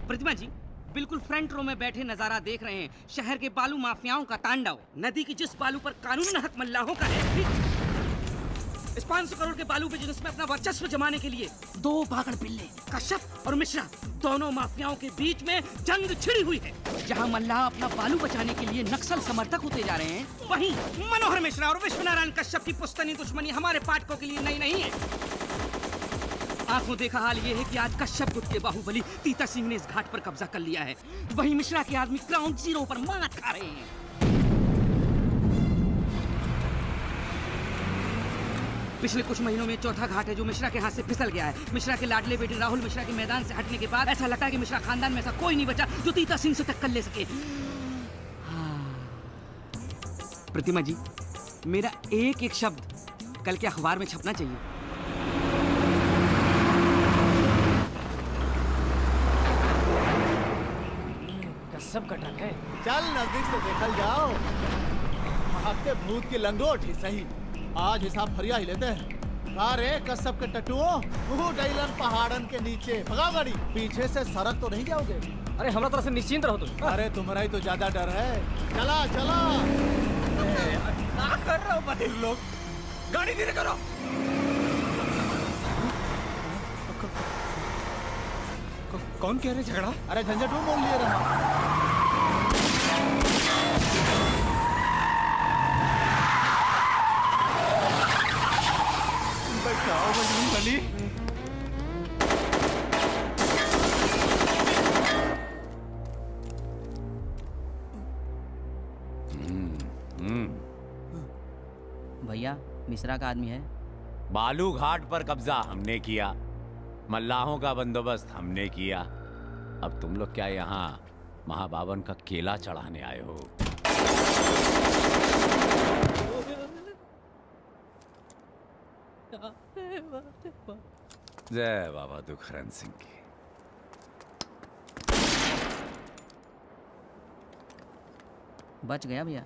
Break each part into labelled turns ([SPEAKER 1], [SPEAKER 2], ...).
[SPEAKER 1] प्रतिमा जी, बिल्कुल front row में बैठे नजारा देख रहे हैं शहर के बालू माफियाओं का तांडव। नदी की जिस बालू पर कानून हक मल्लाहों का है, इस 500 करोड़ के बालू बिजनेस में अपना वर्चस्व जमाने के लिए दो भागड़ बिल्ले कश्यप और मिश्रा दोनों माफियाओं के बीच में जंग छिड़ी हुई है। जहां मल्लाह अपना बालू बचाने के लिए नक्सल समर्थक होते जा रहे हैं, वहीं मनोहर मिश्रा और विश्वनारायण कश्यप की पुश्तनी दुश्मनी हमारे पाठकों के लिए नई नहीं है। आंखों देखा हाल ये है कि आज कश्यप गुट के बाहुबली तीता सिंह ने इस घाट पर कब्जा कर लिया है, वहीं मिश्रा के आदमी ग्राउंड जीरो पर मात खा रहे हैं। पिछले कुछ महीनों में चौथा घाट है जो मिश्रा के हाथ से फिसल गया है। मिश्रा के लाडले बेटे राहुल मिश्रा के मैदान से हटने के बाद ऐसा लगता है कि मिश्रा खानदान में ऐसा कोई नहीं बचा जो तीता सिंह से टक्कर ले सके। प्रतिमा जी, मेरा एक एक शब्द कल के अखबार में छपना चाहिए।
[SPEAKER 2] कसम का टक है।
[SPEAKER 3] चल नजदीक से देखल जाओ। हफ्ते भूत की लंगोट ही सही, आज हिसाब फरिया ही लेते हैं। अरे कस्सब के टट्टुओं, वो डैलन पहाड़न के नीचे भगा गाड़ी, पीछे से सड़क तो नहीं जाओगे?
[SPEAKER 2] अरे हमरा तरफ से निश्चिंत रहो तुम।
[SPEAKER 3] अरे तुम्हारा ही तो ज्यादा डर है। चला चला।
[SPEAKER 4] क्या कर रहे हो बधिर लोग? गाड़ी धीरे करो। कौन कह रहे झगड़ा?
[SPEAKER 3] अरे झंझट में बोल लिए रहा।
[SPEAKER 4] बचाओ बजरंग बली।
[SPEAKER 1] भैया, मिश्रा का आदमी है।
[SPEAKER 5] बालू घाट पर कब्जा हमने किया, मल्लाहों का बंदोबस्त हमने किया। अब तुम लोग क्या यहाँ महाबावन का केला चढ़ाने आए हो? जय बाबा दुखरन सिंह की।
[SPEAKER 1] बच गया भैया।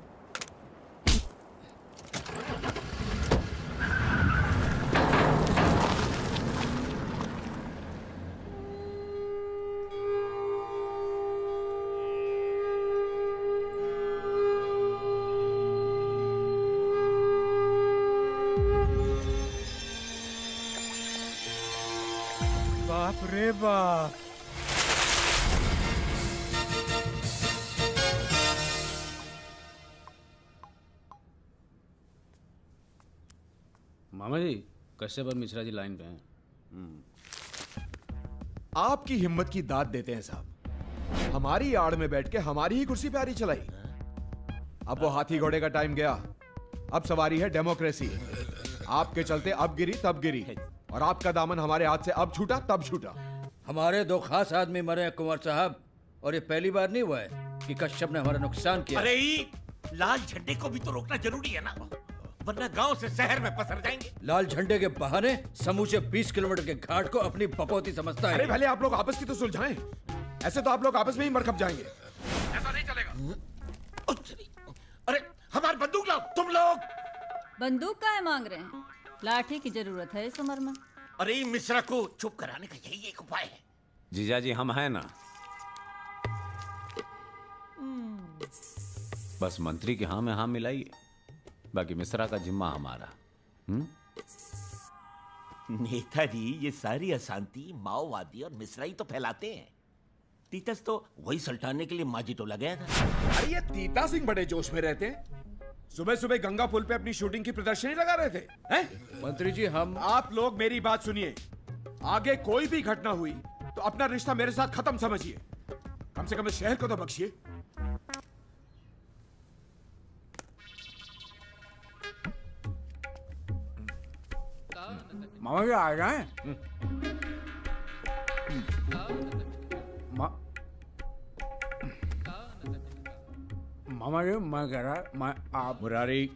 [SPEAKER 4] बाप रे बाप।
[SPEAKER 6] मामा जी, कश्यप और मिश्रा जी लाइन पे हैं।
[SPEAKER 7] आपकी हिम्मत की दाद देते हैं साहब। हमारी आड़ में बैठ के हमारी ही कुर्सी पे आरी चलाई। अब वो हाथी घोड़े का टाइम गया, अब सवारी है डेमोक्रेसी। आपके चलते अब गिरी तब गिरी, और आपका दामन हमारे हाथ से अब छूटा तब छूटा।
[SPEAKER 8] हमारे दो खास आदमी मरे हैं कुंवर साहब, और ये पहली बार नहीं हुआ है कि कश्यप ने हमारा नुकसान किया।
[SPEAKER 4] अरे लाल झंडे को भी तो रोकना जरूरी है ना, वरना गांव से शहर में पसर जाएंगे।
[SPEAKER 8] लाल झंडे के बहाने समूचे 20 किलोमीटर के घाट को अपनी बपौती समझता है।
[SPEAKER 7] अरे पहले आप लोग आपस की तो सुलझाएं, ऐसे तो आप लोग आपस में ही मरकब जाएंगे।
[SPEAKER 4] ऐसा नहीं चलेगा। अरे हमारी बंदूक लाओ तुम लोग।
[SPEAKER 9] बंदूक काहे मांग रहे हैं? लाठी की जरूरत है इस उम्र में।
[SPEAKER 4] अरे मिश्रा को चुप कराने का यही एक उपाय है।
[SPEAKER 5] जीजा जी हम हैं ना। बस मंत्री के हाँ में हाँ मिलाइए, बाकी मिश्रा का जिम्मा हमारा।
[SPEAKER 4] नेताजी, ये सारी अशांति माओवादी और मिश्रा ही तो फैलाते हैं। तीतस तो वही सल्टाने के लिए माजी टोला गया था।
[SPEAKER 7] अरे ये तीता सिंह बड़े जोश में रहते हैं। सुबह सुबह गंगा पुल पे अपनी शूटिंग की प्रदर्शनी लगा रहे थे, हैं?
[SPEAKER 8] मंत्री जी हम
[SPEAKER 7] आप लोग मेरी बात सुनिए। आगे कोई भी घटना हुई तो अपना रिश्ता मेरे साथ खत्म समझिए। कम से कम इस शहर को तो बख्शिए।
[SPEAKER 2] मामा जी आ जाए। मामा जी मैं कह रहा मैं आप
[SPEAKER 7] मुरारी,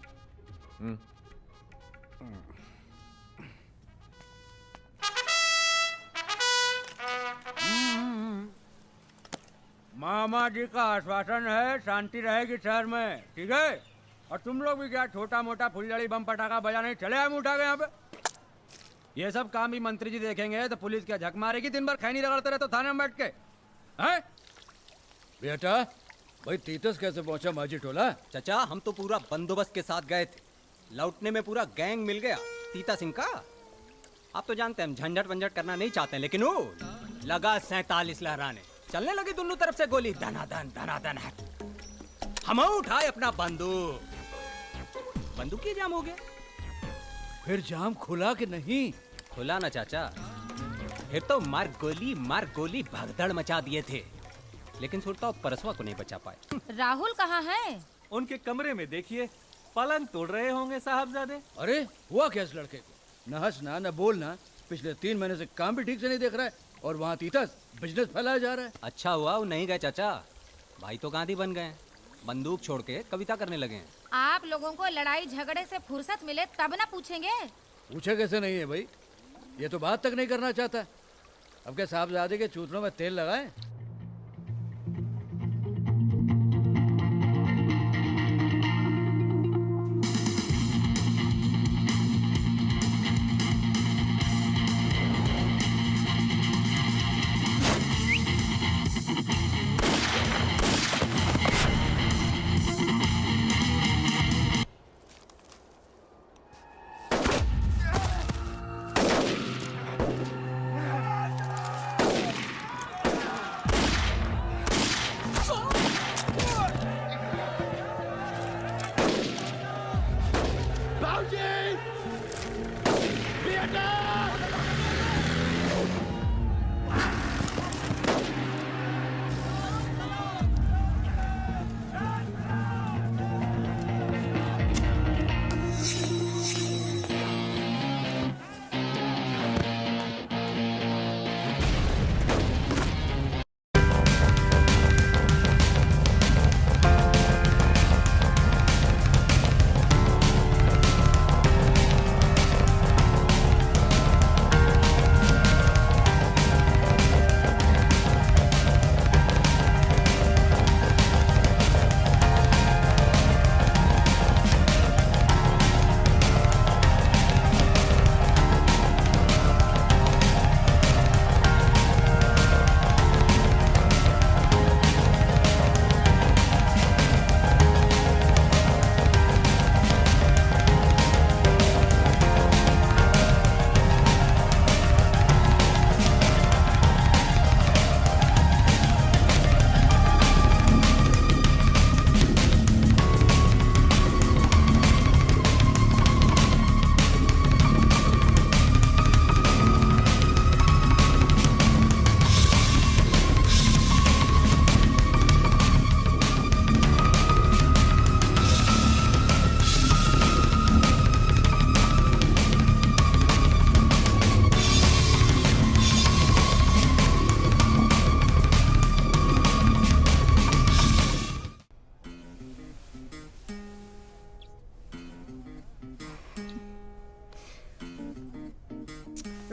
[SPEAKER 2] मामा जी का आश्वासन है शांति रहेगी शहर में, ठीक है? और तुम लोग भी क्या छोटा मोटा फुलझड़ी बम पटाखा बजाने चले आए उठा गए यहाँ पे? ये सब काम भी मंत्री जी देखेंगे तो पुलिस क्या झक मारेगी? दिन भर खैनी रगड़ते रहे तो थाने में बैठ के।
[SPEAKER 8] हैं? बेटा भाई तीतस कैसे पहुंचा माझी टोला?
[SPEAKER 10] चचा हम तो पूरा बंदोबस्त के साथ गए थे, लौटने में पूरा गैंग मिल गया तीता सिंह का। आप तो जानते हैं हम झंझट वंझट करना नहीं चाहते, लेकिन वो लगा 47 लहराने, चलने लगी दोनों तरफ से गोली धनाधन धनाधन। हम उठाए अपना बंदूक ही जाम हो गया।
[SPEAKER 8] फिर जाम खुला कि नहीं?
[SPEAKER 10] खुला ना चाचा, फिर तो मार गोली भगदड़ मचा दिए थे, लेकिन सुरता और परसवा को नहीं बचा पाए।
[SPEAKER 9] राहुल कहाँ है?
[SPEAKER 11] उनके कमरे में देखिए, पलंग तोड़ रहे होंगे साहबजादे।
[SPEAKER 8] अरे हुआ क्या इस लड़के को? न हंसना न बोलना, पिछले 3 महीने से काम भी ठीक से नहीं देख रहा है और वहाँ तीतस बिजनेस फैलाया जा रहा है।
[SPEAKER 10] अच्छा हुआ वो नहीं गए चाचा, भाई तो गांधी बन गए, बंदूक छोड़ के कविता करने लगे हैं।
[SPEAKER 12] आप लोगों को लड़ाई झगड़े से फुर्सत मिले तब ना पूछेंगे।
[SPEAKER 8] पूछे कैसे नहीं है भाई, ये तो बात तक नहीं करना चाहता। अब क्या साहबजादे के चूतनों में तेल लगाए?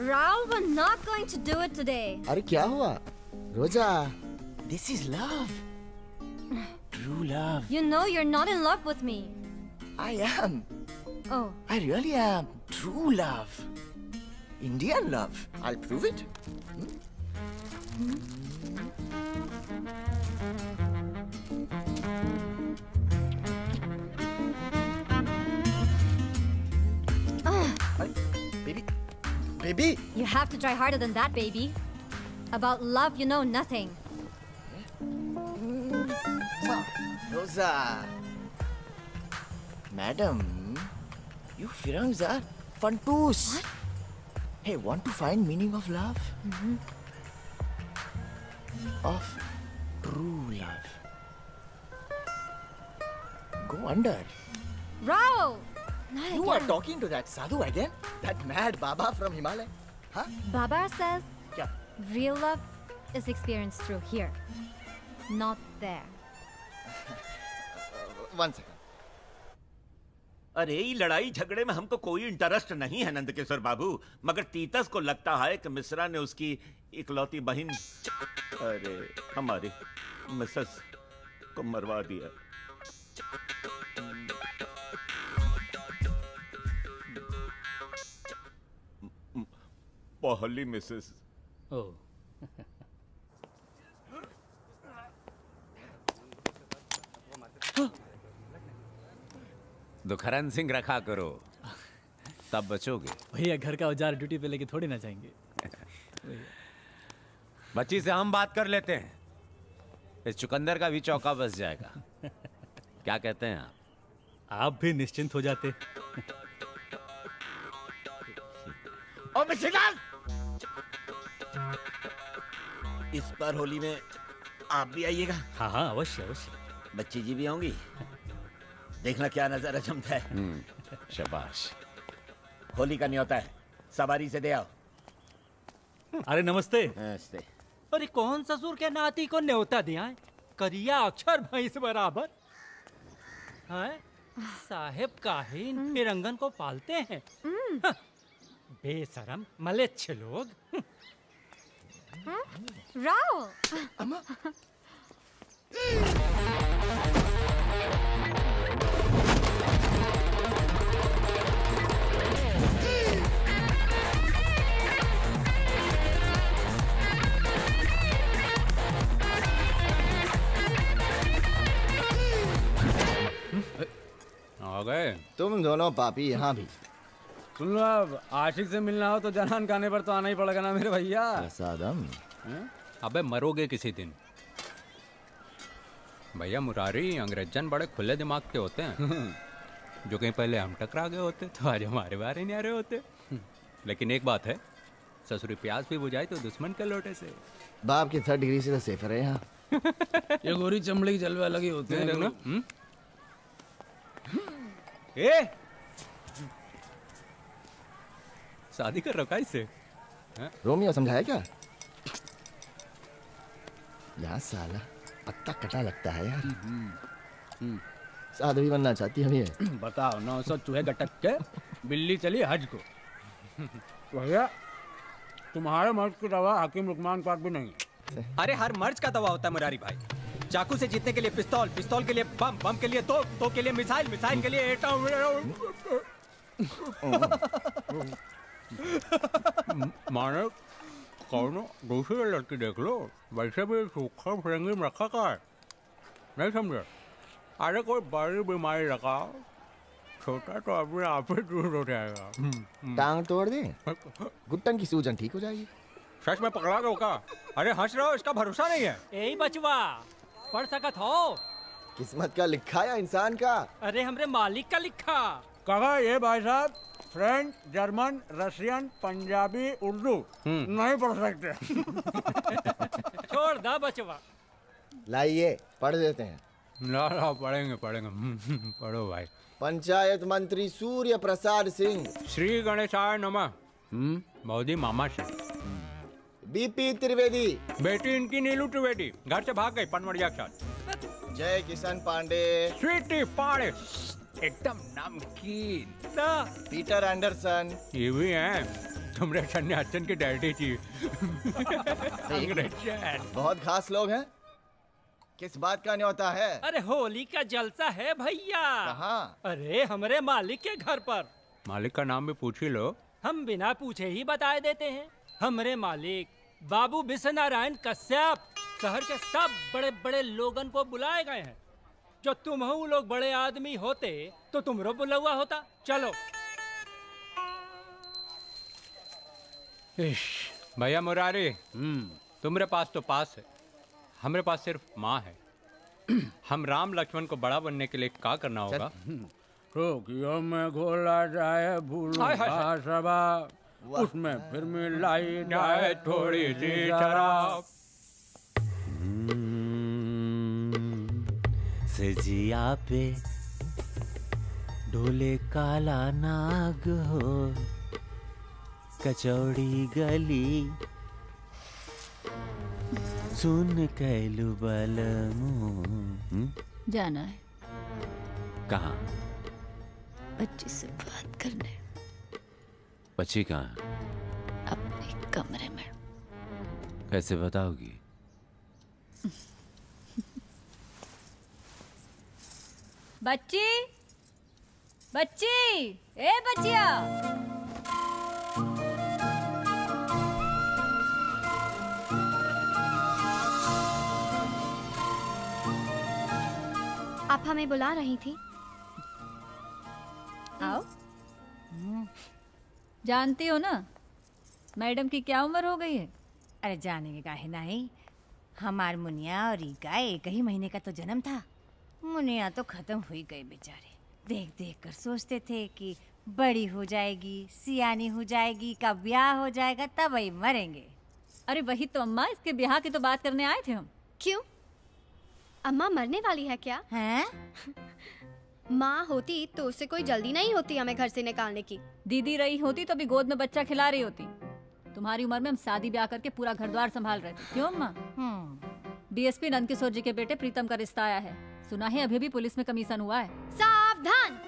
[SPEAKER 12] Rahul, we're not going to do it today.
[SPEAKER 3] अरे क्या हुआ रोजा?
[SPEAKER 4] This is love. True love.
[SPEAKER 12] You know you're not in love with me.
[SPEAKER 4] I am.
[SPEAKER 12] Oh,
[SPEAKER 4] I really am. True love. Indian love. I'll prove it. Baby.
[SPEAKER 12] you have to try harder than that, baby. About love, you know nothing.
[SPEAKER 4] Rosa. Madam, you Firangs are fantoos.
[SPEAKER 12] What?
[SPEAKER 4] Hey, want to find meaning of love? Of true love. Go under.
[SPEAKER 12] Rahul! Not
[SPEAKER 4] You are
[SPEAKER 12] again.
[SPEAKER 4] talking to that sadhu again? That mad Baba from Himalaya? Huh?
[SPEAKER 12] Baba says
[SPEAKER 4] Yeah.
[SPEAKER 12] real love is experienced through here, not there.
[SPEAKER 4] One second. अरे ये लड़ाई झगड़े में हमको कोई interest नहीं है नंदकिशोर बाबू, मगर तीतस को लगता है कि मिश्रा ने उसकी इकलौती बहन अरे हमारी मिसेस को मरवा दिया। पहली मिसेस।
[SPEAKER 6] ओह
[SPEAKER 5] दुखरन सिंह रखा करो, तब बचोगे।
[SPEAKER 6] भैया घर का औजार ड्यूटी पे लेके थोड़ी ना जाएंगे।
[SPEAKER 5] बच्ची से हम बात कर लेते हैं, इस चुकंदर का भी चौका बस जाएगा। क्या कहते हैं
[SPEAKER 6] आप भी निश्चिंत हो जाते।
[SPEAKER 4] ओ मिस्टर, इस बार होली में आप भी आइएगा।
[SPEAKER 6] हाँ हाँ अवश्य अवश्य।
[SPEAKER 4] बच्ची जी भी आऊंगी, देखना क्या नजारा जमता है।
[SPEAKER 5] शाबाश।
[SPEAKER 4] होली का न्योता है, सवारी से दे आओ।
[SPEAKER 6] अरे नमस्ते।
[SPEAKER 4] नमस्ते।
[SPEAKER 10] अरे कौन ससुर के नाती को न्योता दिया है? करिया अक्षर भैंस बराबर है। साहेब काहे इन फिरंगन को पालते हैं? हाँ, बेशरम मलेच्छ लोग।
[SPEAKER 12] राव
[SPEAKER 2] आ गए
[SPEAKER 3] तुम दोनों पापी यहाँ भी।
[SPEAKER 2] सुन लो, अब आशिक से मिलना हो तो जनान खाने पर तो आना ही पड़ेगा ना मेरे भैया।
[SPEAKER 3] प्रसादम।
[SPEAKER 2] अबे मरोगे किसी दिन। भैया मुरारी, अंग्रेजन बड़े खुले दिमाग के होते हैं। जो कहीं पहले हम टकरा गए होते तो आज हमारे बारे नहीं आ रहे होते। लेकिन एक बात है, ससुरी प्यास भी बुझाई तो दुश्मन के लोटे से।
[SPEAKER 3] बाप की 3rd डिग्री से तो सेफर है यहाँ।
[SPEAKER 8] ये गोरी चमड़ी के जलवे अलग ही होते हैं
[SPEAKER 2] देखना। ए शादी कर रखा इससे।
[SPEAKER 3] रोमियो समझाया क्या? यहाँ साला पत्ता कटा लगता है यार। साधवी बनना चाहती हम ये।
[SPEAKER 8] बताओ 900 चूहे गटक के बिल्ली चली हज को।
[SPEAKER 2] भैया तुम्हारे मर्द की दवा हकीम लुकमान पाक भी नहीं।
[SPEAKER 10] अरे हर मर्ज का दवा होता है मुरारी भाई। चाकू से जीतने के लिए पिस्तौल, पिस्तौल के लिए बम, बम के लिए तोप, तोप के लिए मिसाइल, मिसाइल के लिए एटम।
[SPEAKER 2] मानो कौन दूसरी लड़की देख लो, वैसे भी सूखा फिरंगी में रखा का है, नहीं समझे? अरे कोई बड़ी बीमारी रखा, छोटा तो अपने आप ही दूर हो जाएगा।
[SPEAKER 3] टांग तोड़ दे, घुटन की सूजन ठीक हो जाएगी।
[SPEAKER 2] सच में पकड़ा गया का? अरे हंस रहे हो, इसका भरोसा नहीं है।
[SPEAKER 10] यही बचवा पढ़ सकत हो।
[SPEAKER 3] किस्मत का लिखा या इंसान का?
[SPEAKER 10] अरे हमरे मालिक का लिखा।
[SPEAKER 2] कहा ये भाई साहब French, German, Russian, Punjabi, Urdu नहीं पढ़ सकते।
[SPEAKER 10] छोड़ दा बचवा।
[SPEAKER 3] लाइए पढ़ देते हैं।
[SPEAKER 2] ना ना पढ़ेंगे पढ़ेंगे। पढ़ो भाई।
[SPEAKER 3] पंचायत मंत्री सूर्य प्रसाद सिंह।
[SPEAKER 2] श्री गणेशाय नमः। मोदी मामा से।
[SPEAKER 3] बीपी त्रिवेदी।
[SPEAKER 2] बेटी इनकी नीलू त्रिवेदी घर से भाग गई पनवड़िया के साथ।
[SPEAKER 3] जय किशन पांडे।
[SPEAKER 2] स्वीटी पांडे एकदम नमकीन।
[SPEAKER 3] Peter Anderson.
[SPEAKER 2] ये भी हैं तुमरे सन्यासन के डैडी जी।
[SPEAKER 3] बहुत खास लोग हैं। किस बात का न्योता है?
[SPEAKER 10] अरे होली का जलसा है भैया।
[SPEAKER 3] कहाँ?
[SPEAKER 10] अरे हमारे मालिक के घर पर।
[SPEAKER 2] मालिक का नाम भी पूछ ही लो।
[SPEAKER 10] हम बिना पूछे ही बता देते हैं। हमारे मालिक बाबू विश्वनारायण कश्यप शहर के सब बड़े बड़े लोगन को बुलाए गए हैं। जो तुम लोग बड़े आदमी होते तो तुमरो बुलावा होता। चलो।
[SPEAKER 2] भैया मुरारी, तुम्हारे पास तो पास है, हमारे पास सिर्फ माँ है। हम राम लक्ष्मण को बड़ा बनने के लिए क्या करना होगा?
[SPEAKER 8] टोकियो में घोला जाए भूलूंगा सबा, उसमें फिर मिलाई जाए थोड़ी सी शराब।
[SPEAKER 5] सजिया पे ढोले काला नाग हो, कचौड़ी गली सुन कैलू बलमू।
[SPEAKER 9] जाना है
[SPEAKER 5] कहाँ?
[SPEAKER 9] बच्ची से बात करने।
[SPEAKER 5] बच्ची कहाँ?
[SPEAKER 9] अपने कमरे में।
[SPEAKER 5] कैसे बताओगी?
[SPEAKER 9] बच्ची, बच्ची, ए बच्चिया।
[SPEAKER 12] आप हमें बुला रही थी?
[SPEAKER 9] जानती हो ना मैडम की क्या उम्र हो गई है?
[SPEAKER 13] अरे जाने के काहे नहीं, हमार मुनिया और रीका एक ही महीने का तो जन्म था। मुनिया तो खत्म हुई गई बेचारे। देख देख कर सोचते थे कि बड़ी हो जाएगी, सियानी हो जाएगी, का ब्याह हो जाएगा, तब वही मरेंगे।
[SPEAKER 9] अरे वही तो अम्मा, इसके ब्याह की तो बात करने आए थे हम।
[SPEAKER 12] क्यों? अम्मा मरने वाली है क्या?
[SPEAKER 13] हैं?
[SPEAKER 12] माँ होती तो उससे कोई जल्दी नहीं होती हमें घर से निकालने की।
[SPEAKER 9] दीदी रही होती तो अभी गोद में बच्चा खिला रही होती। तुम्हारी उम्र में हम शादी ब्याह करके पूरा घर द्वार संभाल रहे थे। क्यों अम्मा? डीएसपी नंदकिशोर जी के बेटे प्रीतम का रिश्ता आया है। सुना है अभी भी पुलिस में कमीशन हुआ है।
[SPEAKER 12] सावधान!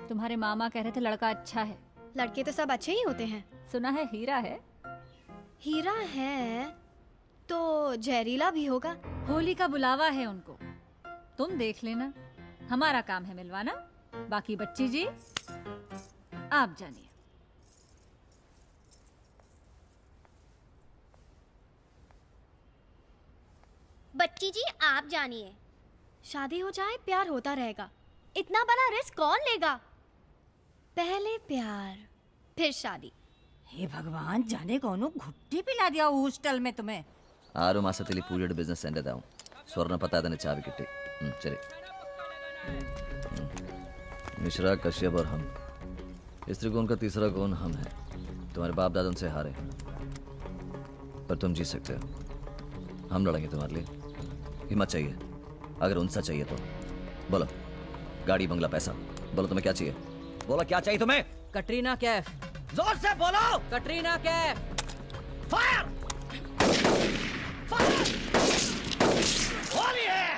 [SPEAKER 9] तुम्हारे मामा कह रहे थे लड़का अच्छा है।
[SPEAKER 12] लड़के तो सब अच्छे ही होते हैं।
[SPEAKER 9] सुना है हीरा है।
[SPEAKER 12] हीरा है तो जहरीला भी होगा।
[SPEAKER 9] होली का बुलावा है उनको, तुम देख लेना। हमारा काम है मिलवाना, बाकी बच्ची जी आप जानिए।
[SPEAKER 12] बच्ची जी आप जानिए। शादी हो जाए प्यार होता रहेगा, इतना बड़ा रिस्क कौन लेगा? पहले प्यार फिर शादी।
[SPEAKER 13] हे भगवान, जाने कौन घुट्टी पिला दिया हॉस्टल में तुम्हें?
[SPEAKER 14] 6 മാസത്തിൽ പൂജയുടെ ബിസിനസ് എന്റേതാവും. സ്വർണ്ണ പത്താതന്നെ ചാവി കിട്ടി. ശരി. मिश्रा, कश्यप और हम. इस त्रिकोण का तीसरा कोण हम है. तुम्हारे बाप दादा उनसे हारे, पर तुम जीत सकते हो. हम लड़ेंगे तुम्हारे लिए. हिम्मत चाहिए. अगर उनसा चाहिए तो बोलो. गाड़ी, बंगला, पैसा. बोलो तुम्हें क्या चाहिए. बोलो क्या चाहिए तुम्हें.
[SPEAKER 10] कटरीना कैफ.
[SPEAKER 14] जोर से बोलो.
[SPEAKER 10] कटरीना कैफ.
[SPEAKER 14] फायर. फायर. होली है.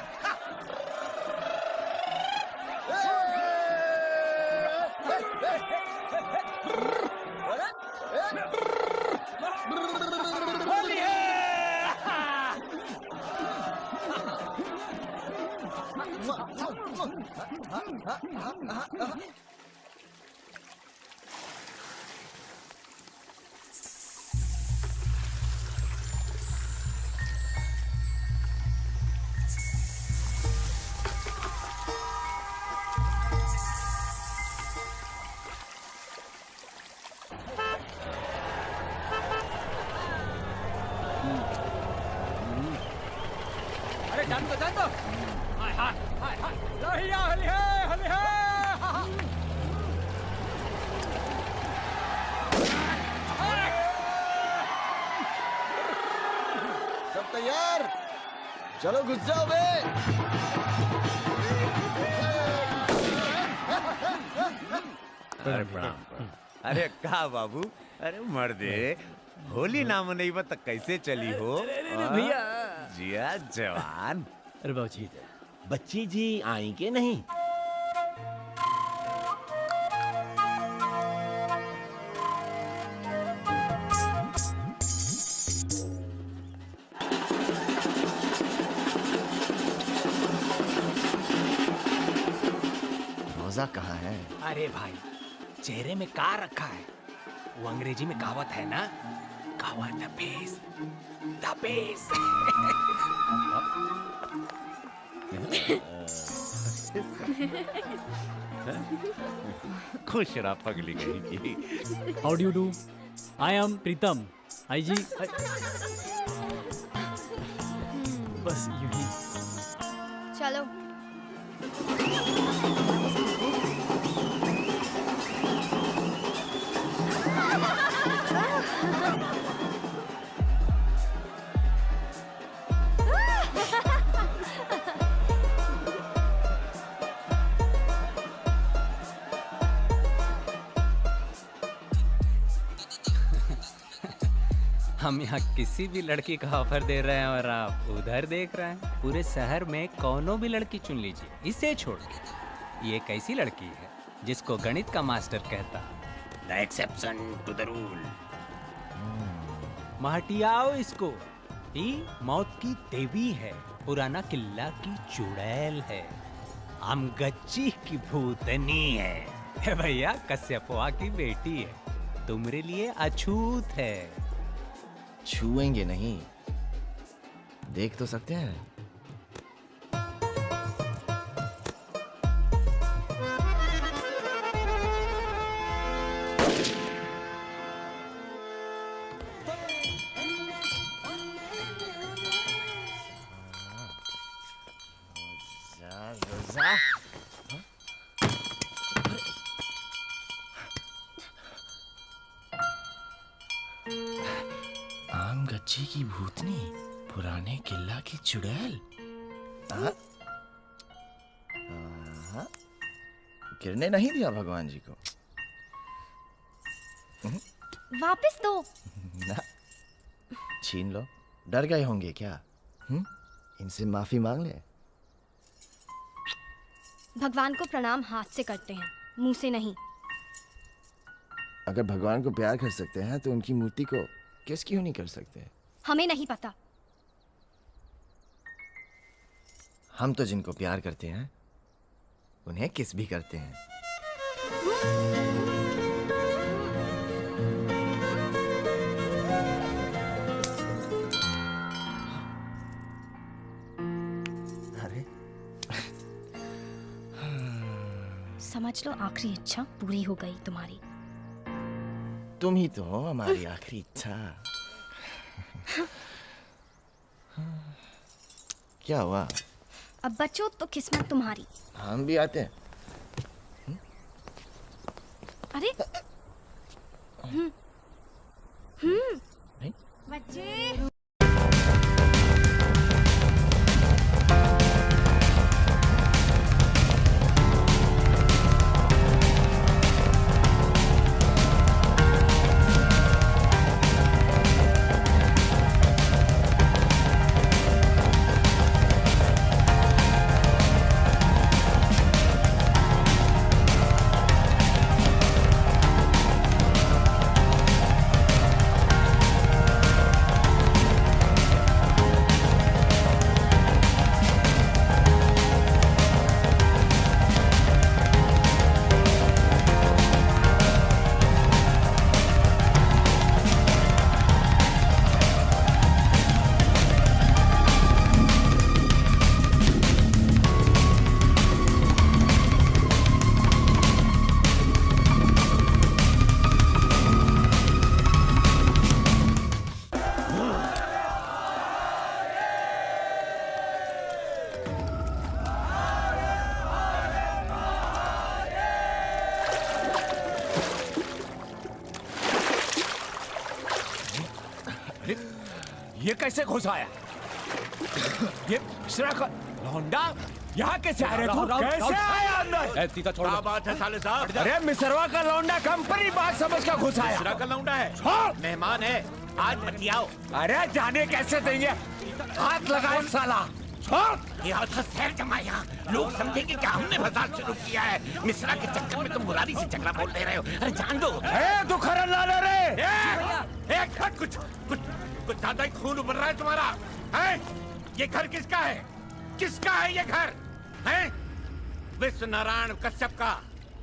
[SPEAKER 10] अरे जान दो. हाय हाय हाय हाय. लोहिया होली है, होली है.
[SPEAKER 3] सब तैयार? चलो घुस जाओ बे.
[SPEAKER 5] अरे प्रणाम. अरे का बाबू. अरे मर्दे, होली नाम नहीं बता कैसे चली हो.
[SPEAKER 6] भैया
[SPEAKER 5] जिया जवान.
[SPEAKER 6] अरे बाबूजी,
[SPEAKER 4] बच्ची जी आई के नहीं?
[SPEAKER 14] रोजा कहाँ है.
[SPEAKER 11] अरे भाई, चेहरे में का रखा है? वो अंग्रेजी में कहावत है ना, कहावत द फेस, द फेस.
[SPEAKER 5] खुश रहा पगली गई.
[SPEAKER 6] How do you do? I am Pritam. आई जी. बस यूं ही.
[SPEAKER 12] चलो.
[SPEAKER 10] हम यहाँ किसी भी लड़की का ऑफर दे रहे हैं और आप उधर देख रहे हैं. पूरे शहर में कौनो भी लड़की चुन लीजिए, इसे छोड़ के. ये कैसी लड़की है जिसको गणित का मास्टर कहता, the exception to the rule. महटियाओ इसको. ये मौत की देवी है, पुराना किला की चुड़ैल है, आमगच्ची की भूतनी है. भैया कश्यपवा की बेटी है, तुम्हारे लिए अछूत है.
[SPEAKER 14] छुएंगे नहीं, देख तो सकते हैं.
[SPEAKER 11] आम गच्छी की भूतनी, पुराने किला की चुड़ैल।
[SPEAKER 15] हाँ? गिरने नहीं दिया भगवान जी को।
[SPEAKER 12] वापस दो।
[SPEAKER 15] ना, छीन लो। डर गए होंगे क्या? इनसे माफी मांग ले।
[SPEAKER 12] भगवान को प्रणाम हाथ से करते हैं, मुंह से नहीं।
[SPEAKER 15] अगर भगवान को प्यार कर सकते हैं तो उनकी मूर्ति को किस क्यों नहीं कर सकते?
[SPEAKER 12] हमें नहीं पता।
[SPEAKER 15] हम तो जिनको प्यार करते हैं उन्हें किस भी करते हैं। अरे
[SPEAKER 12] समझ लो आखिरी इच्छा पूरी हो गई तुम्हारी।
[SPEAKER 15] तुम ही तो हो हमारी आखिरी इच्छा। क्या हुआ?
[SPEAKER 12] अब बचो तो किस्मत तुम्हारी।
[SPEAKER 15] हम भी आते हैं।
[SPEAKER 12] अरे
[SPEAKER 13] बच्चे
[SPEAKER 11] ये कैसे घुस आया? ये शराक लौंडा यहाँ कैसे आ रहे तू? कैसे आया अंदर?
[SPEAKER 4] तीता छोड़। क्या बात है साले साहब?
[SPEAKER 11] अरे मिसरवा का लौंडा कंपनी बात समझ का घुस आया।
[SPEAKER 4] मिसरा का लौंडा है, मेहमान है, आज बतियाओ।
[SPEAKER 11] अरे जाने कैसे देंगे? हाथ लगाओ साला।
[SPEAKER 4] ये शहर जमा यहाँ, लोग समझेंगे कि हमने फसाद शुरू किया है। मिश्रा के चक्कर में तुम मुरारी से झगड़ा बोल दे रहे हो। अरे जान दो।
[SPEAKER 11] तू खरन ला ले रे।
[SPEAKER 4] कुछ ज्यादा ही खून उबल रहा है तुम्हारा। है? ये घर किसका है? किसका है ये घर? है? विश्व नारायण कश्यप का,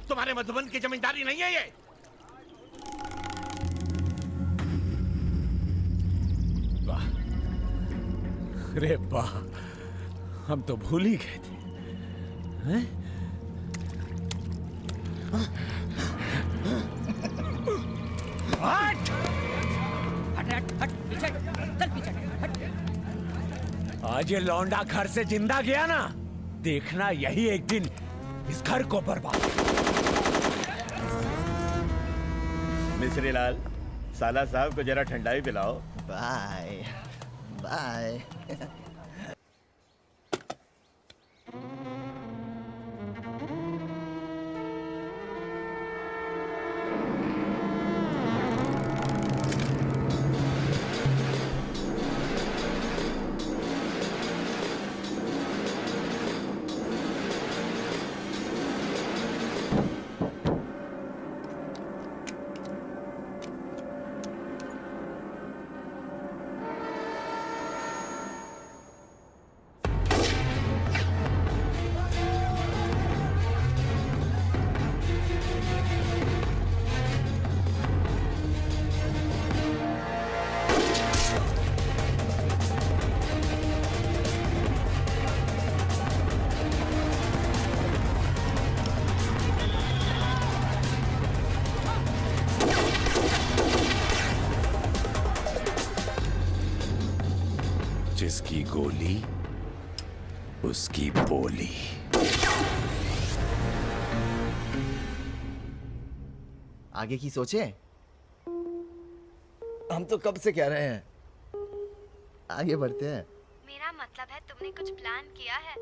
[SPEAKER 4] तुम्हारे मधुबन की जमींदारी नहीं है ये।
[SPEAKER 11] वाह, अरे वाह, हम तो भूल ही गए थे। हैं? हट!
[SPEAKER 1] हट, पीछे, चल पीछे, हट।
[SPEAKER 11] आज ये लौंडा घर से जिंदा गया ना, देखना यही एक दिन इस घर को बर्बाद।
[SPEAKER 4] मिश्री लाल, साला साहब को जरा ठंडाई पिलाओ।
[SPEAKER 15] Bye bye.
[SPEAKER 5] जिसकी गोली उसकी बोली।
[SPEAKER 15] आगे की सोचे? हम तो कब से कह रहे हैं, आगे बढ़ते हैं।
[SPEAKER 12] मेरा मतलब है तुमने कुछ प्लान किया है?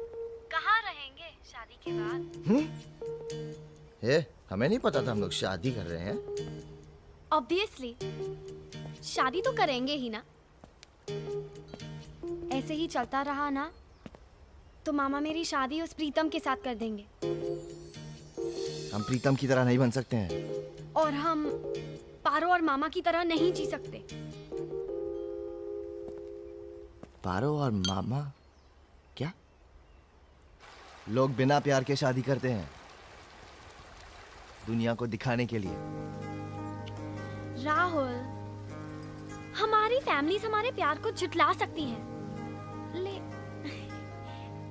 [SPEAKER 12] कहाँ रहेंगे शादी के बाद?
[SPEAKER 15] ए, हमें नहीं पता था हम लोग शादी कर रहे हैं।
[SPEAKER 12] ऑब्वियसली शादी तो करेंगे ही ना। ऐसे ही चलता रहा ना तो मामा मेरी शादी उस प्रीतम के साथ कर देंगे।
[SPEAKER 15] हम प्रीतम की तरह नहीं बन सकते हैं।
[SPEAKER 12] और हम पारो और मामा की तरह नहीं जी सकते।
[SPEAKER 15] पारो और मामा क्या? लोग बिना प्यार के शादी करते हैं, दुनिया को दिखाने के लिए।
[SPEAKER 12] राहुल, हमारी फैमिलीज हमारे प्यार को झुटला सकती हैं,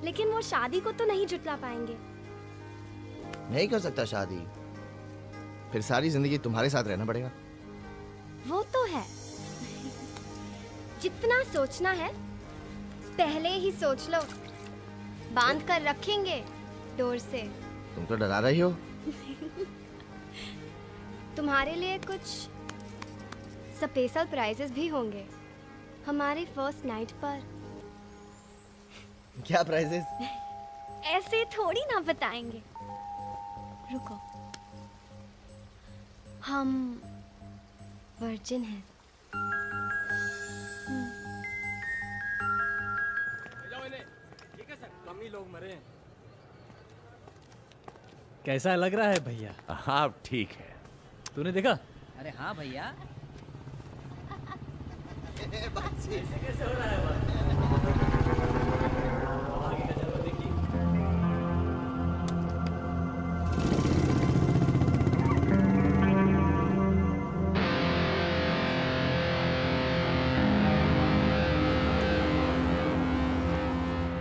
[SPEAKER 12] लेकिन वो शादी को तो नहीं झुटला पाएंगे।
[SPEAKER 15] नहीं कर सकता शादी, फिर सारी जिंदगी तुम्हारे साथ रहना पड़ेगा।
[SPEAKER 12] वो तो है। जितना सोचना है पहले ही सोच लो। बांध कर रखेंगे डोर से।
[SPEAKER 15] तुम तो डरा रही हो।
[SPEAKER 12] तुम्हारे लिए कुछ स्पेशल प्राइजेस भी होंगे हमारे फर्स्ट नाइट पर।
[SPEAKER 15] क्या प्राइजेस?
[SPEAKER 12] ऐसे थोड़ी ना बताएंगे। रुको, हम वर्जिन हैं।
[SPEAKER 6] ठीक है सर, कम ही लोग मरे हैं। कैसा लग रहा है भैया?
[SPEAKER 5] हाँ ठीक है।
[SPEAKER 6] तूने देखा?
[SPEAKER 1] अरे हाँ भैया।
[SPEAKER 6] कैसे हो रहा है बात?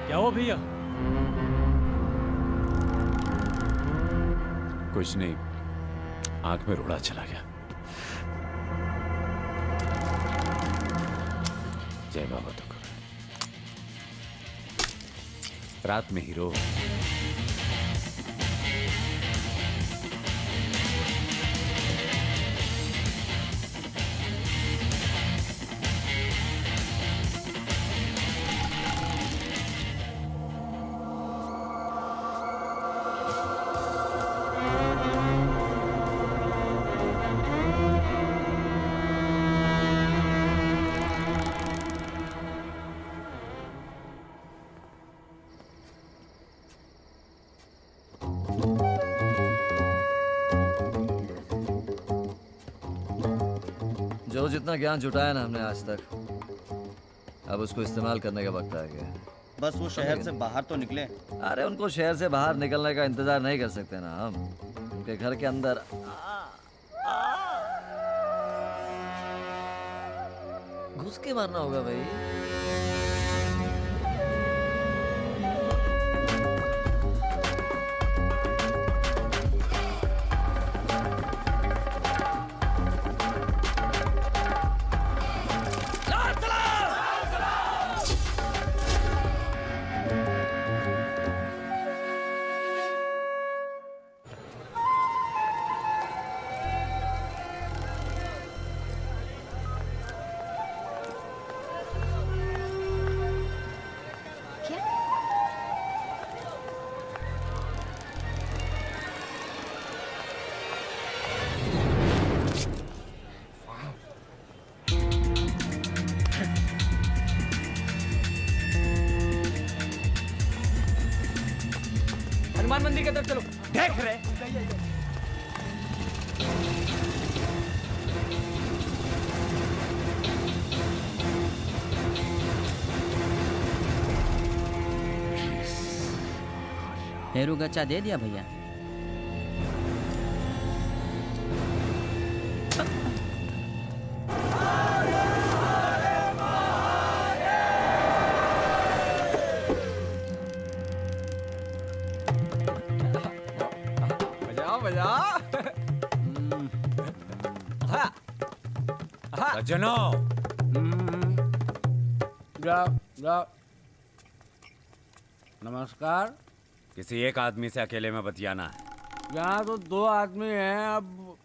[SPEAKER 6] क्या हुआ भैया?
[SPEAKER 5] कुछ नहीं, आंख में रोड़ा चला गया। जय बाबा तो रात में हीरो।
[SPEAKER 14] जो जितना ज्ञान जुटाया ना हमने आज तक, अब उसको इस्तेमाल करने का वक्त आ गया।
[SPEAKER 16] बस वो शहर से बाहर तो निकले।
[SPEAKER 14] अरे उनको शहर से बाहर निकलने का इंतजार नहीं कर सकते ना हम। उनके घर के अंदर घुस के मारना होगा भाई।
[SPEAKER 10] हनुमान मंदिर की तरफ चलो।
[SPEAKER 11] देख रहे
[SPEAKER 1] हेरू गच्चा दे दिया भैया।
[SPEAKER 5] सज्जनों,
[SPEAKER 8] नमस्कार।
[SPEAKER 5] किसी एक आदमी से अकेले में बतियाना है।
[SPEAKER 8] यहाँ तो दो आदमी हैं, अब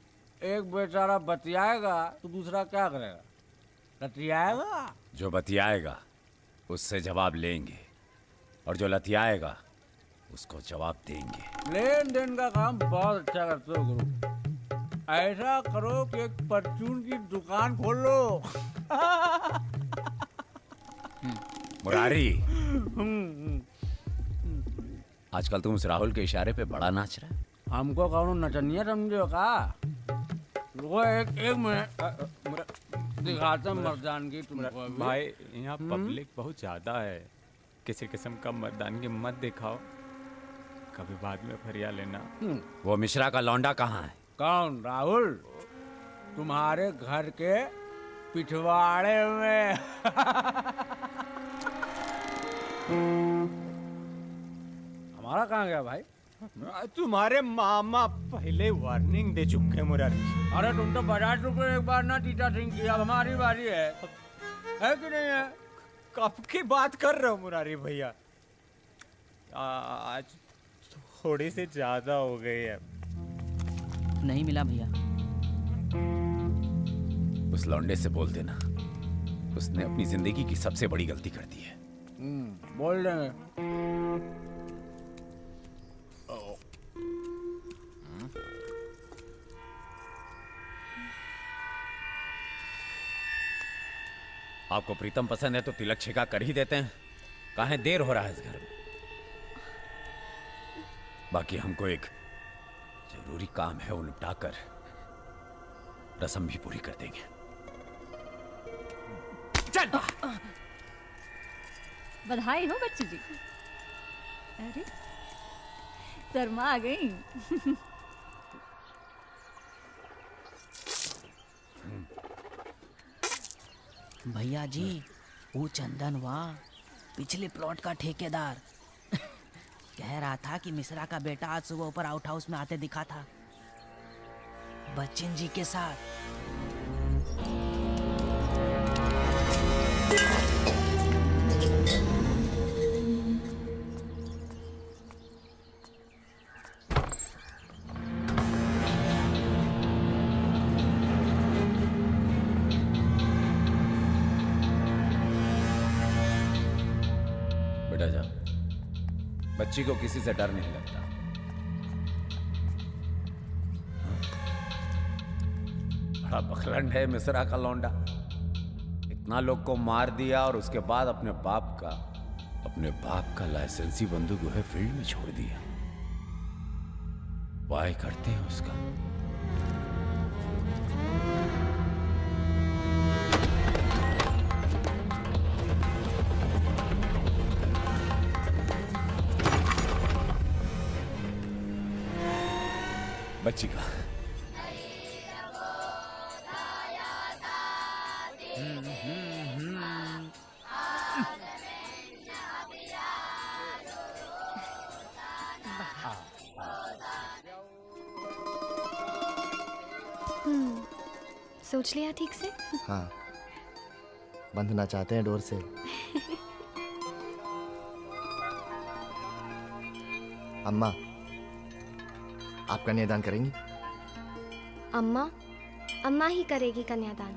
[SPEAKER 8] एक बेचारा बतियाएगा तो दूसरा क्या करेगा? लतियाएगा?
[SPEAKER 5] जो बतियाएगा उससे जवाब लेंगे और जो लतियाएगा उसको जवाब देंगे।
[SPEAKER 8] लेन देन का काम बहुत अच्छा करते हो गुरु। ऐसा करो कि एक परचून की दुकान खोल लो।
[SPEAKER 5] मुरारी, आजकल तुम उस राहुल के इशारे पे बड़ा नाच रहा है।
[SPEAKER 8] हमको कौन नचनिया समझो का? वो एक मिनट दिखाते मर्दानगी तुमको।
[SPEAKER 2] भाई यहाँ पब्लिक बहुत ज्यादा है, किसी किस्म का मर्दानगी मत दिखाओ, कभी बाद में फरिया लेना।
[SPEAKER 5] वो मिश्रा का लौंडा कहाँ है?
[SPEAKER 8] कौन? राहुल? तुम्हारे घर के पिछवाड़े में। हमारा कहाँ गया भाई?
[SPEAKER 10] तुम्हारे मामा पहले वार्निंग दे चुके हैं मुरारी।
[SPEAKER 8] अरे तुम तो 50 रुपए एक बार ना टीटा सिंह की, अब हमारी बारी है कि नहीं है?
[SPEAKER 10] कब की बात कर रहे हो मुरारी भैया? आज थोड़ी सी ज्यादा हो गई है।
[SPEAKER 1] नहीं मिला भैया।
[SPEAKER 5] उस लौंडे से बोल देना, उसने अपनी जिंदगी की सबसे बड़ी गलती कर दी है।
[SPEAKER 8] बोल देंगे।
[SPEAKER 5] आपको प्रीतम पसंद है तो तिलक छिका कर ही देते हैं। काहे देर हो रहा है इस घर में? बाकी हमको एक जरूरी काम है, वो निपटा कर रस्म भी पूरी कर देंगे। चल।
[SPEAKER 9] बधाई हो बच्ची जी। अरे शर्मा आ गई।
[SPEAKER 1] भैया जी, वो चंदन वहाँ पिछले प्लॉट का ठेकेदार कह रहा था कि मिश्रा का बेटा आज सुबह ऊपर आउट हाउस में आते दिखा था बच्चन जी के साथ।
[SPEAKER 5] बेटा जा, बच्ची को किसी से डर नहीं लगता। बड़ा बखलंड है मिश्रा का लौंडा। इतना लोग को मार दिया और उसके बाद अपने बाप का लाइसेंसी बंदूक जो है फील्ड में छोड़ दिया। वाय करते हैं उसका। बच्ची का
[SPEAKER 12] सोच लिया ठीक से?
[SPEAKER 15] हाँ, बंधना चाहते हैं डोर से। अम्मा, आप कन्यादान करेंगी?
[SPEAKER 12] अम्मा ही करेगी कन्यादान।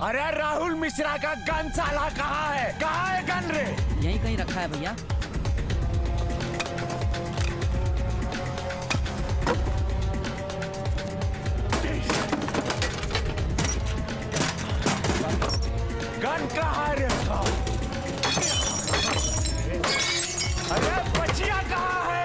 [SPEAKER 11] अरे राहुल मिश्रा का गन साला कहाँ है? कहाँ है गन रे?
[SPEAKER 1] यहीं कहीं रखा है भैया।
[SPEAKER 11] गन कहाँ है रे? अरे बचिया कहाँ है?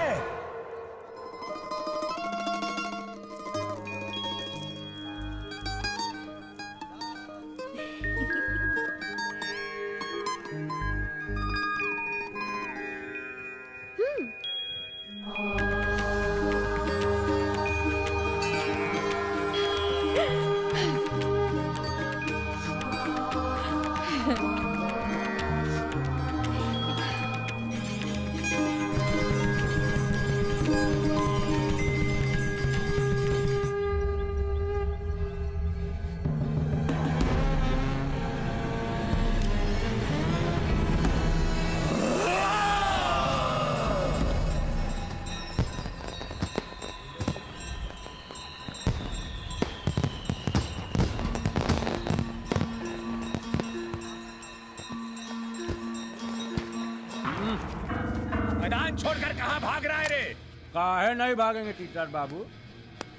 [SPEAKER 2] काहे नहीं भागेंगे टीचर बाबू,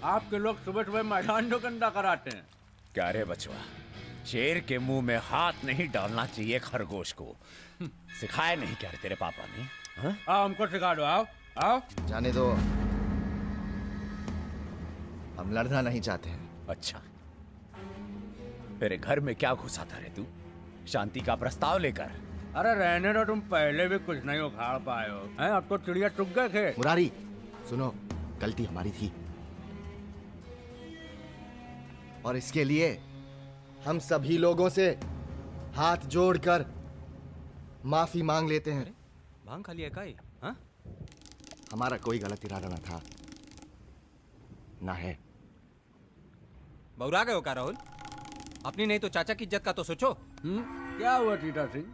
[SPEAKER 2] आपके लोग सुबह सुबह मैदान जो गंदा कराते हैं।
[SPEAKER 5] क्या रे बचवा, शेर के मुंह में हाथ नहीं डालना चाहिए खरगोश को। सिखाया नहीं क्या रे तेरे पापा ने? हाँ?
[SPEAKER 2] आओ हमको सिखा दो, आओ आओ।
[SPEAKER 15] जाने दो, हम लड़ना नहीं चाहते हैं।
[SPEAKER 5] अच्छा, मेरे घर में क्या घुसा था रे तू, शांति का प्रस्ताव लेकर?
[SPEAKER 2] अरे रहने दो, तुम पहले भी कुछ नहीं उखाड़ पाए हो हैं, अब तो चिड़िया चुग गए थे।
[SPEAKER 15] मुरारी सुनो, गलती हमारी थी और इसके लिए हम सभी लोगों से हाथ जोड़कर माफी मांग लेते हैं।
[SPEAKER 10] भांग खा लिया काई? हाँ?
[SPEAKER 15] हमारा कोई गलत इरादा ना था, ना है।
[SPEAKER 10] बौरा गए हो क्या राहुल? अपनी नहीं तो चाचा की इज्जत का तो सोचो।
[SPEAKER 2] क्या हुआ टीटा सिंह,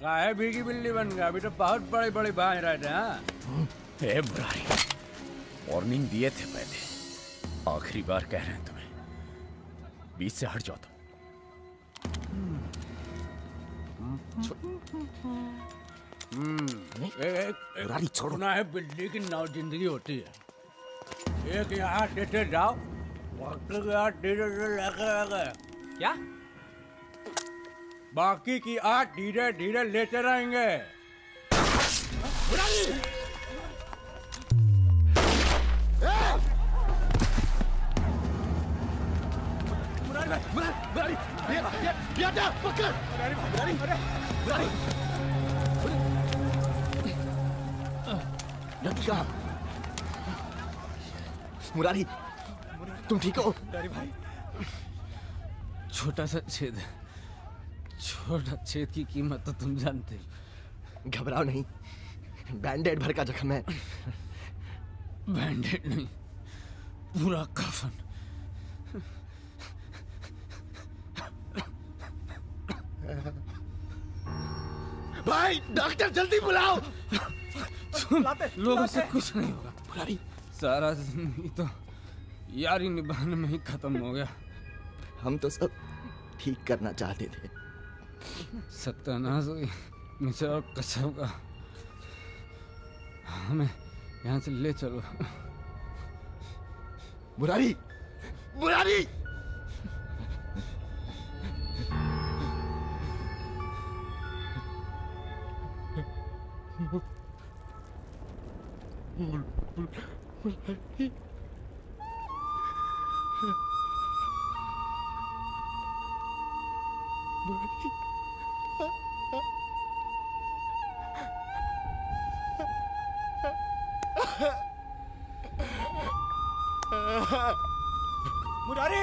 [SPEAKER 2] काहे भीगी बिल्ली बन गया? अभी तो बहुत बड़े बड़े भाई रहे थे। हाँ
[SPEAKER 5] हे बुराई, वार्निंग दिए थे पहले, आखिरी बार कह रहे हैं तुम्हें, बीच से हट जाओ तुम।
[SPEAKER 2] एक छोड़ना है, बिल्ली की नौ जिंदगी होती है। एक यहाँ देते जाओ, बाकी की आठ धीरे धीरे लेके आ गए।
[SPEAKER 10] क्या?
[SPEAKER 2] बाकी की आठ धीरे धीरे लेते रहेंगे।
[SPEAKER 15] मुरारी, तुम ठीक हो?
[SPEAKER 8] भाई, छोटा सा छेद है, छोटा छेद की कीमत तो तुम जानते हो।
[SPEAKER 15] घबराओ नहीं, बैंडेड भर का जख्म है।
[SPEAKER 8] बैंडेड नहीं, पूरा कफन।
[SPEAKER 15] भाई डॉक्टर जल्दी बुलाओ।
[SPEAKER 8] लोगों से कुछ नहीं होगा बुरारी, सारा जिंदगी तो यारी निभाने में ही खत्म हो गया।
[SPEAKER 15] हम तो सब ठीक करना चाहते थे।
[SPEAKER 8] सत्यानाश मिश्रा और कश्यप का, हमें यहाँ से ले चलो।
[SPEAKER 15] बुरारी, बुरारी!
[SPEAKER 10] मुरारी!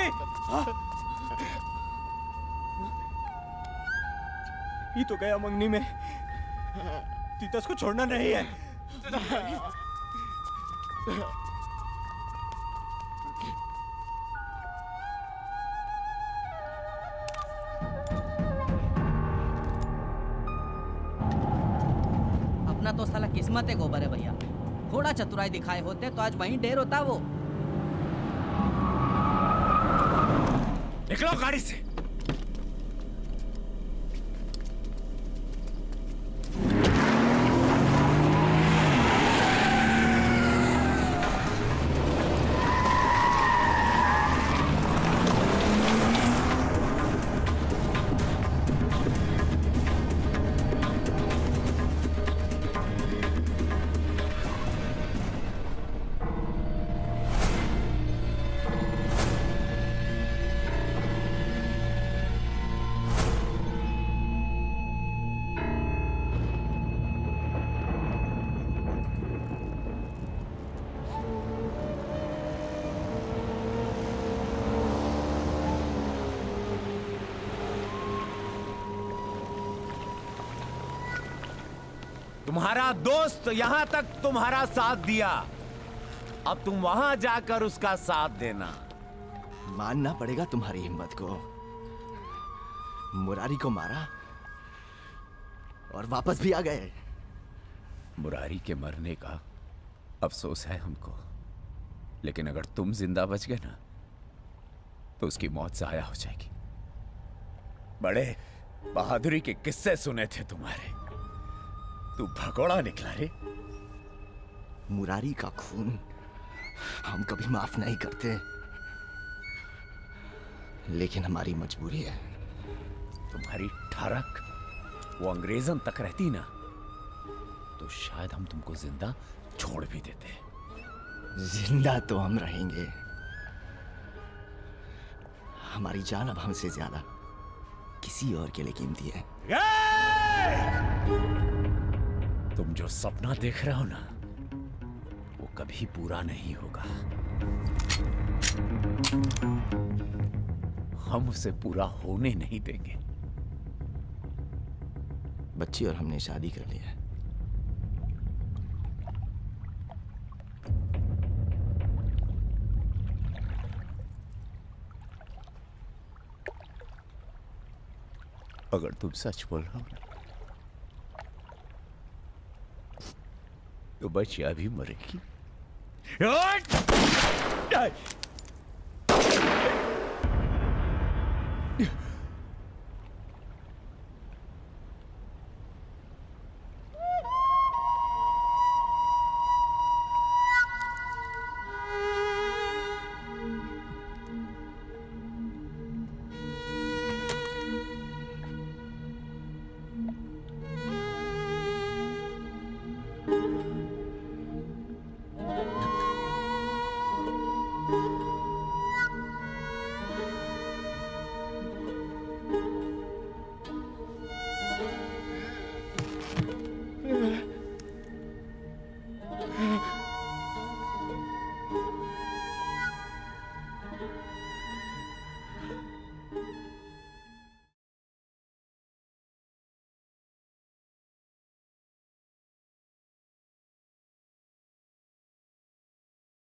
[SPEAKER 10] ये तो गया मंगनी में, तीतस को छोड़ना नहीं है।
[SPEAKER 1] अपना तो साला किस्मत है गोबर है भैया, थोड़ा चतुराई दिखाए होते तो आज वहीं ढेर होता वो।
[SPEAKER 5] निकलो गाड़ी से। तुम्हारा दोस्त यहां तक तुम्हारा साथ दिया, अब तुम वहां जाकर उसका साथ देना।
[SPEAKER 15] मानना पड़ेगा तुम्हारी हिम्मत को। मुरारी को मारा और वापस भी आ गए।
[SPEAKER 5] मुरारी के मरने का अफसोस है हमको, लेकिन अगर तुम जिंदा बच गए ना तो उसकी मौत जाया हो जाएगी। बड़े बहादुरी के किस्से सुने थे तुम्हारे, तू भगोड़ा निकला रे।
[SPEAKER 15] मुरारी का खून हम कभी माफ नहीं करते, लेकिन हमारी मजबूरी है।
[SPEAKER 5] तुम्हारी ठरक वो अंग्रेजन तक रहती ना, तो शायद हम तुमको जिंदा छोड़ भी देते।
[SPEAKER 15] जिंदा तो हम रहेंगे, हमारी जान अब हमसे ज्यादा किसी और के लिए कीमती है।
[SPEAKER 5] तुम जो सपना देख रहे हो ना, वो कभी पूरा नहीं होगा। हम उसे पूरा होने नहीं देंगे।
[SPEAKER 15] बच्ची और हमने शादी कर ली है।
[SPEAKER 5] अगर तुम सच बोल रहे हो ना, तो बच्चिया भी मरेगी।